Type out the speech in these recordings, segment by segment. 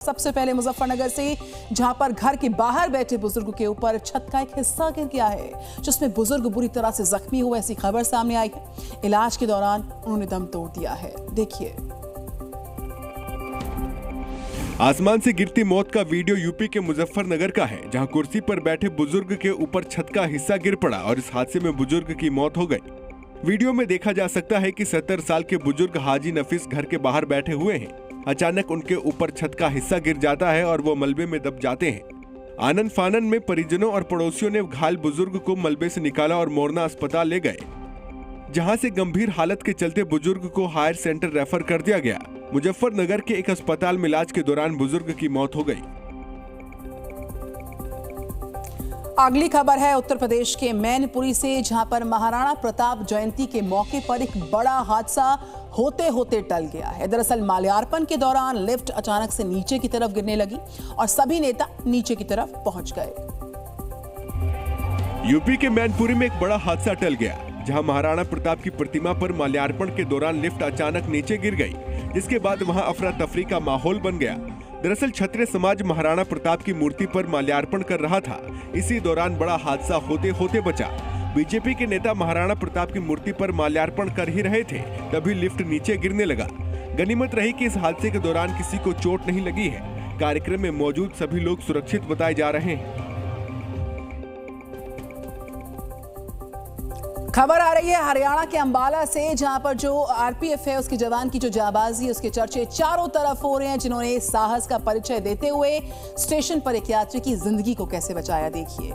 सबसे पहले मुजफ्फरनगर से, जहां पर घर के बाहर बैठे बुजुर्ग के ऊपर छत का एक हिस्सा गिर गया है, जिसमें बुजुर्ग बुरी तरह से जख्मी हुए, ऐसी खबर सामने आई है। इलाज के दौरान उन्होंने दम तोड़ दिया है। देखिए। आसमान से गिरती मौत का वीडियो यूपी के मुजफ्फरनगर का है, जहां कुर्सी पर बैठे बुजुर्ग के ऊपर छत का हिस्सा गिर पड़ा और इस हादसे में बुजुर्ग की मौत हो गई। वीडियो में देखा जा सकता है कि 70 साल के बुजुर्ग हाजी नफीस घर के बाहर बैठे हुए हैं। अचानक उनके ऊपर छत का हिस्सा गिर जाता है और वो मलबे में दब जाते हैं। आनन फानन में परिजनों और पड़ोसियों ने घायल बुजुर्ग को मलबे से निकाला और मोरना अस्पताल ले गए, जहां से गंभीर हालत के चलते बुजुर्ग को हायर सेंटर रेफर कर दिया गया। मुजफ्फरनगर के एक अस्पताल में इलाज के दौरान बुजुर्ग की मौत हो गई। अगली खबर है उत्तर प्रदेश के मैनपुरी से, जहां पर महाराणा प्रताप जयंती के मौके पर एक बड़ा हादसा होते होते टल गया है। दरअसल माल्यार्पण के दौरान लिफ्ट अचानक से नीचे की तरफ गिरने लगी और सभी नेता नीचे की तरफ पहुंच गए। यूपी के मैनपुरी में एक बड़ा हादसा टल गया, जहां महाराणा प्रताप की प्रतिमा पर माल्यार्पण के दौरान लिफ्ट अचानक नीचे गिर गई, जिसके बाद वहां अफरा तफरी का माहौल बन गया। दरअसल क्षत्रिय समाज महाराणा प्रताप की मूर्ति पर माल्यार्पण कर रहा था। इसी दौरान बड़ा हादसा होते होते बचा। बीजेपी के नेता महाराणा प्रताप की मूर्ति पर माल्यार्पण कर ही रहे थे, तभी लिफ्ट नीचे गिरने लगा। गनीमत रही कि इस हादसे के दौरान किसी को चोट नहीं लगी है। कार्यक्रम में मौजूद सभी लोग सुरक्षित बताए जा रहे हैं। खबर आ रही है हरियाणा के अंबाला से, जहां पर जो आरपीएफ है उसके जवान की जो जाबाजी है उसके चर्चे चारों तरफ हो रहे हैं, जिन्होंने साहस का परिचय देते हुए स्टेशन पर एक यात्री की जिंदगी को कैसे बचाया। देखिए।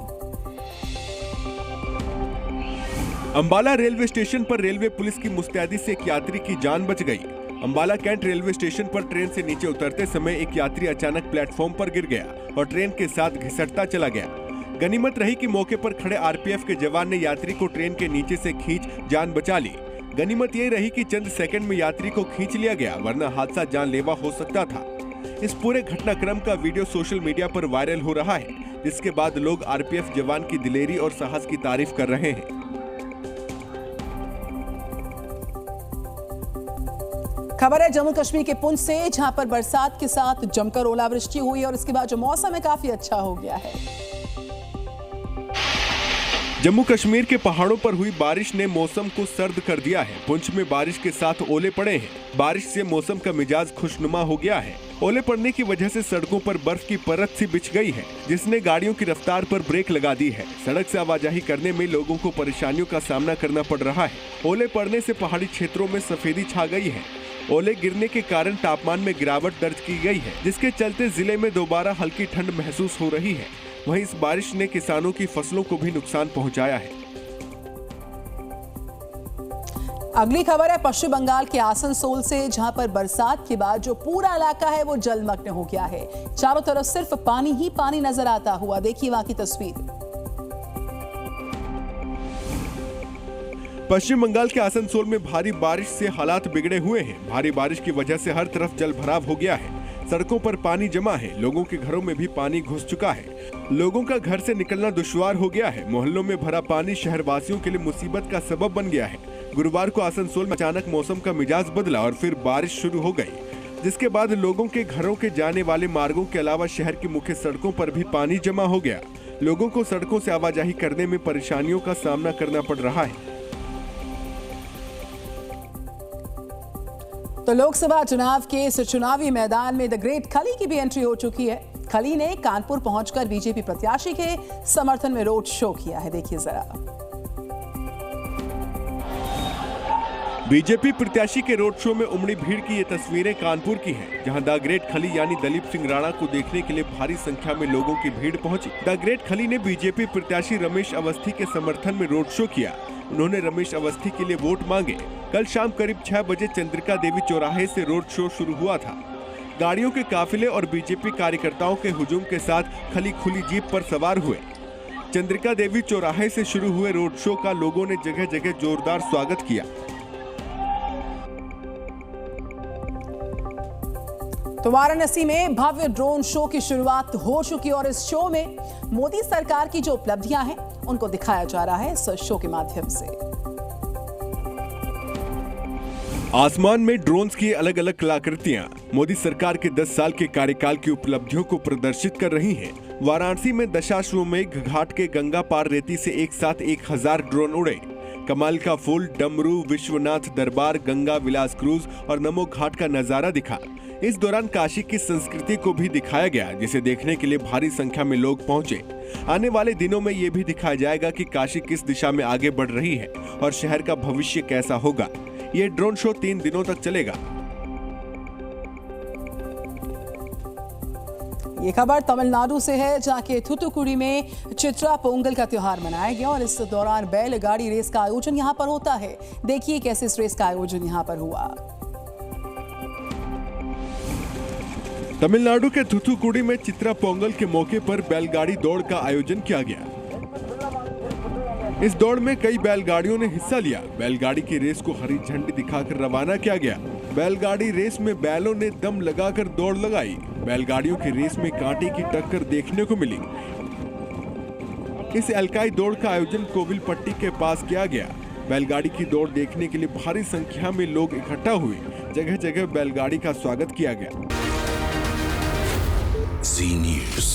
अंबाला रेलवे स्टेशन पर रेलवे पुलिस की मुस्तैदी से एक यात्री की जान बच गई। अंबाला कैंट रेलवे स्टेशन पर ट्रेन से नीचे उतरते समय एक यात्री अचानक प्लेटफॉर्म पर गिर गया और ट्रेन के साथ घिसटता चला गया। गनीमत रही कि मौके पर खड़े आरपीएफ के जवान ने यात्री को ट्रेन के नीचे से खींच जान बचा ली। गनीमत ये रही कि चंद सेकंड में यात्री को खींच लिया गया, वरना हादसा जानलेवा हो सकता था। इस पूरे घटनाक्रम का वीडियो सोशल मीडिया पर वायरल हो रहा है, जिसके बाद लोग आरपीएफ जवान की दिलेरी और साहस की तारीफ कर रहे हैं। खबर है जम्मू कश्मीर के पुंछ से, जहां पर बरसात के साथ जमकर ओलावृष्टि हुई और इसके बाद जो मौसम है काफी अच्छा हो गया है। जम्मू कश्मीर के पहाड़ों पर हुई बारिश ने मौसम को सर्द कर दिया है। पुंछ में बारिश के साथ ओले पड़े हैं। बारिश से मौसम का मिजाज खुशनुमा हो गया है। ओले पड़ने की वजह से सड़कों पर बर्फ की परत सी बिछ गई है, जिसने गाड़ियों की रफ्तार पर ब्रेक लगा दी है। सड़क से आवाजाही करने में लोगों को परेशानियों का सामना करना पड़ रहा है। ओले पड़ने से पहाड़ी क्षेत्रों में सफेदी छा गई है। ओले गिरने के कारण तापमान में गिरावट दर्ज की गई है, जिसके चलते जिले में दोबारा हल्की ठंड महसूस हो रही है। वहीं इस बारिश ने किसानों की फसलों को भी नुकसान पहुंचाया है। अगली खबर है पश्चिम बंगाल के आसनसोल से, जहां पर बरसात के बाद जो पूरा इलाका है वो जलमग्न हो गया है। चारों तरफ सिर्फ पानी ही पानी नजर आता हुआ। देखिए वहां की तस्वीर। पश्चिम बंगाल के आसनसोल में भारी बारिश से हालात बिगड़े हुए हैं। भारी बारिश की वजह से हर तरफ जल भराव हो गया है। सड़कों पर पानी जमा है। लोगों के घरों में भी पानी घुस चुका है। लोगों का घर से निकलना दुश्वार हो गया है। मोहल्लों में भरा पानी शहरवासियों के लिए मुसीबत का सबब बन गया है। गुरुवार को आसनसोल में अचानक मौसम का मिजाज बदला और फिर बारिश शुरू हो गई, जिसके बाद लोगों के घरों के जाने वाले मार्गों के अलावा शहर की मुख्य सड़कों पर भी पानी जमा हो गया। लोगों को सड़कों से आवाजाही करने में परेशानियों का सामना करना पड़ रहा है। तो लोकसभा चुनाव के इस चुनावी मैदान में द ग्रेट खली की भी एंट्री हो चुकी है। खली ने कानपुर पहुंचकर बीजेपी प्रत्याशी के समर्थन में रोड शो किया है। देखिए जरा। बीजेपी प्रत्याशी के रोड शो में उमड़ी भीड़ की ये तस्वीरें कानपुर की हैं, जहां द ग्रेट खली यानी दलीप सिंह राणा को देखने के लिए भारी संख्या में लोगों की भीड़ पहुंची। द ग्रेट खली ने बीजेपी प्रत्याशी रमेश अवस्थी के समर्थन में रोड शो किया। उन्होंने रमेश अवस्थी के लिए वोट मांगे। कल शाम करीब 6 बजे चंद्रिका देवी चौराहे से रोड शो शुरू हुआ था। गाड़ियों के काफिले और बीजेपी कार्यकर्ताओं के हुजूम के साथ खली खुली जीप पर सवार हुए। चंद्रिका देवी चौराहे से शुरू हुए रोड शो का लोगों ने जगह जगह जोरदार स्वागत किया। तो वाराणसी में भव्य ड्रोन शो की शुरुआत हो चुकी और इस शो में मोदी सरकार की जो उपलब्धियां हैं उनको दिखाया जा रहा है इस शो के माध्यम से। आसमान में ड्रोन्स की अलग अलग कलाकृतियां मोदी सरकार के 10 साल के कार्यकाल की उपलब्धियों को प्रदर्शित कर रही हैं। वाराणसी में दशाश्वमेध घाट के गंगा पार रेती से एक साथ 1000 ड्रोन उड़े। कमाल का फूल, डमरू, विश्वनाथ दरबार, गंगा विलास क्रूज और नमो घाट का नजारा दिखा। इस दौरान काशी की संस्कृति को भी दिखाया गया, जिसे देखने के लिए भारी संख्या में लोग पहुंचे। आने वाले दिनों में ये भी दिखाया जाएगा कि काशी किस दिशा में आगे बढ़ रही है और शहर का भविष्य कैसा होगा। ये ड्रोन शो 3 दिनों तक चलेगा। ये खबर तमिलनाडु से है, जहां के थूथुकुडी में चित्रा पोंगल का त्योहार मनाया गया और इस दौरान बैलगाड़ी रेस का आयोजन यहां पर होता है। देखिए कैसे इस रेस का आयोजन यहां पर हुआ। तमिलनाडु के थूथुकुडी में चित्रा पोंगल के मौके पर बैलगाड़ी दौड़ का आयोजन किया गया। इस दौड़ में कई बैलगाड़ियों ने हिस्सा लिया। बैलगाड़ी की रेस को हरी झंडी दिखाकर रवाना किया गया। बैलगाड़ी रेस में बैलों ने दम लगाकर दौड़ लगाई। बैलगाड़ियों की रेस में कांटे की टक्कर देखने को मिली। इस अलकाई दौड़ का आयोजन कोविलपट्टी के पास किया गया। बैलगाड़ी की दौड़ देखने के लिए भारी संख्या में लोग इकट्ठा हुए। जगह जगह बैलगाड़ी का स्वागत किया गया। Z News।